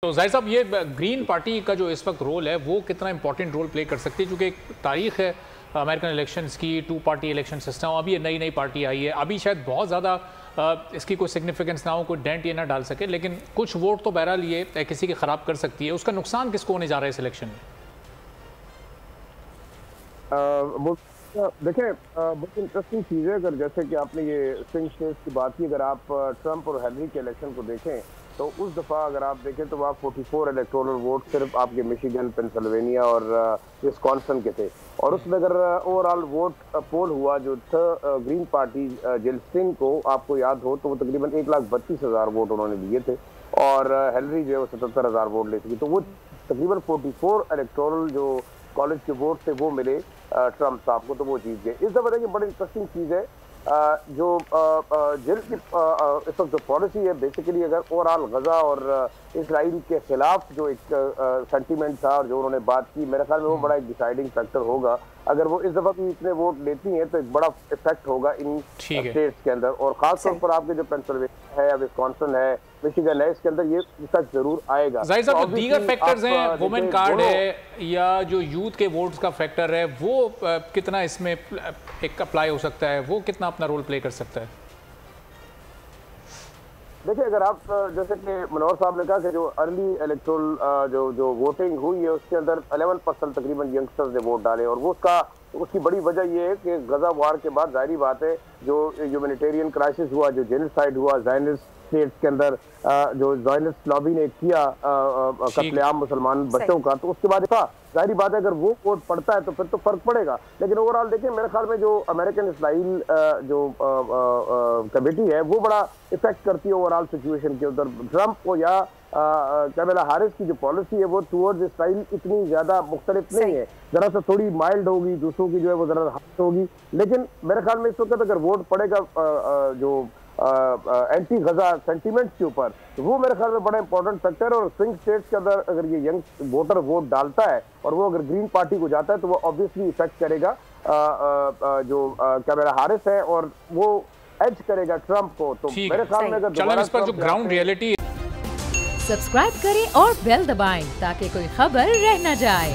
तो जाहिर साहब ये ग्रीन पार्टी का जो इस वक्त रोल है वो कितना इंपॉर्टेंट रोल प्ले कर सकती है, क्योंकि एक तारीख है अमेरिकन इलेक्शंस की, 2 पार्टी इलेक्शन सिस्टम, अभी नई नई पार्टी आई है, अभी शायद बहुत ज़्यादा इसकी कोई सिग्निफिकेंस ना हो, कोई डेंट ये ना डाल सके, लेकिन कुछ वोट तो बहरहाल ये किसी के ख़राब कर सकती है। उसका नुकसान किसको होने जा रहा है इस इलेक्शन में? देखें, बहुत इंटरेस्टिंग चीज़ है। अगर जैसे कि आपने ये स्विंग स्टेट्स की बात की, अगर आप ट्रंप और हेनरी के इलेक्शन को देखें तो उस दफ़ा अगर आप देखें तो वहाँ 44 इलेक्टोरल वोट सिर्फ आपके मिशिगन, पेंसिल्वेनिया और विस्कॉन्सिन के थे। और उसमें अगर ओवरऑल वोट पोल हुआ जो था ग्रीन पार्टी जिल स्टिंग को आपको याद हो तो वो तकरीबन 1,32,000 वोट उन्होंने दिए थे और हेनरी जो है वो 77,000 वोट ले सकी। तो वो तकरीबन 44 इलेक्टोरल जो कॉलेज के वोट थे वो मिले ट्रंप साहब को, तो वो जीत गए। इस दफा देखिए बड़ी इंटरेस्टिंग चीज़ है, जो जेल की इस वक्त जो पॉलिसी है बेसिकली, अगर ओवरऑल गजा और इसराइल के खिलाफ जो एक सेंटीमेंट था और जो उन्होंने बात की, मेरे ख्याल में वो बड़ा एक डिसाइडिंग फैक्टर होगा। अगर वो इस दफा भी इतने वोट लेती हैं तो एक बड़ा इफेक्ट होगा इन स्टेट्स के अंदर, और खासतौर पर आपके जो पेंसिल्वेनिया है, विस्कॉन्सिन है, मिशिगन है, इसके अंदर ये इफेक्ट जरूर आएगा। जाहिर साहब जो दीगर फैक्टर्स हैं, वुमेन कार्ड है या जो यूथ के वोट्स का फैक्टर है, वो कितना इसमें एक अप्लाई हो सकता है, वो कितना अपना रोल प्ले कर सकता है? देखिए, अगर आप जैसे कि मनोहर साहब ने कहा कि जो अर्ली इलेक्टोरल जो वोटिंग हुई है उसके अंदर 11% तकरीबन यंगस्टर्स ने वोट डाले, और वो उसकी बड़ी वजह ये है कि गजा वार के बाद जाहिर बात है जो ह्यूमैनिटेरियन क्राइसिस हुआ, जो जेनोसाइड हुआ ज़ायनिस्ट स्टेट्स के अंदर, जो ज़ायनिस्ट लॉबी ने किया कत्लेआम मुसलमान बच्चों का, तो उसके बाद था जाहिर बात है अगर वो वोट पड़ता है तो फिर तो फर्क पड़ेगा। लेकिन ओवरऑल देखिए, मेरे ख्याल में जो अमेरिकन इसराइल जो कमेटी है वो बड़ा इफेक्ट करती है ओवरऑल सिचुएशन के उधर। ट्रंप को या कैमला हैरिस की जो पॉलिसी है वो टुवर्ड्स इसराइल इतनी ज्यादा मुख्तलिफ नहीं है, जरा सा थोड़ी माइल्ड होगी, दूसरों की जो है वो जरा हार्ड होगी। लेकिन मेरे ख्याल में इस वक्त अगर वोट पड़ेगा जो एंटी गजा सेंटीमेंट्स के ऊपर, तो वो मेरे ख्याल में बड़ा इंपॉर्टेंट फैक्टर है। और स्विंग स्टेट्स के अंदर अगर ये यंग वोटर वोट डालता है और वो अगर ग्रीन पार्टी को जाता है तो वो ऑब्वियसली इफेक्ट करेगा जो कैमला हैरिस है, और वो एज करेगा ट्रंप को। तो मेरे ख्याल में अगर इस पर जो ग्राउंड रियलिटी, सब्सक्राइब करें और बेल दबाएं ताकि कोई खबर रह न जाए।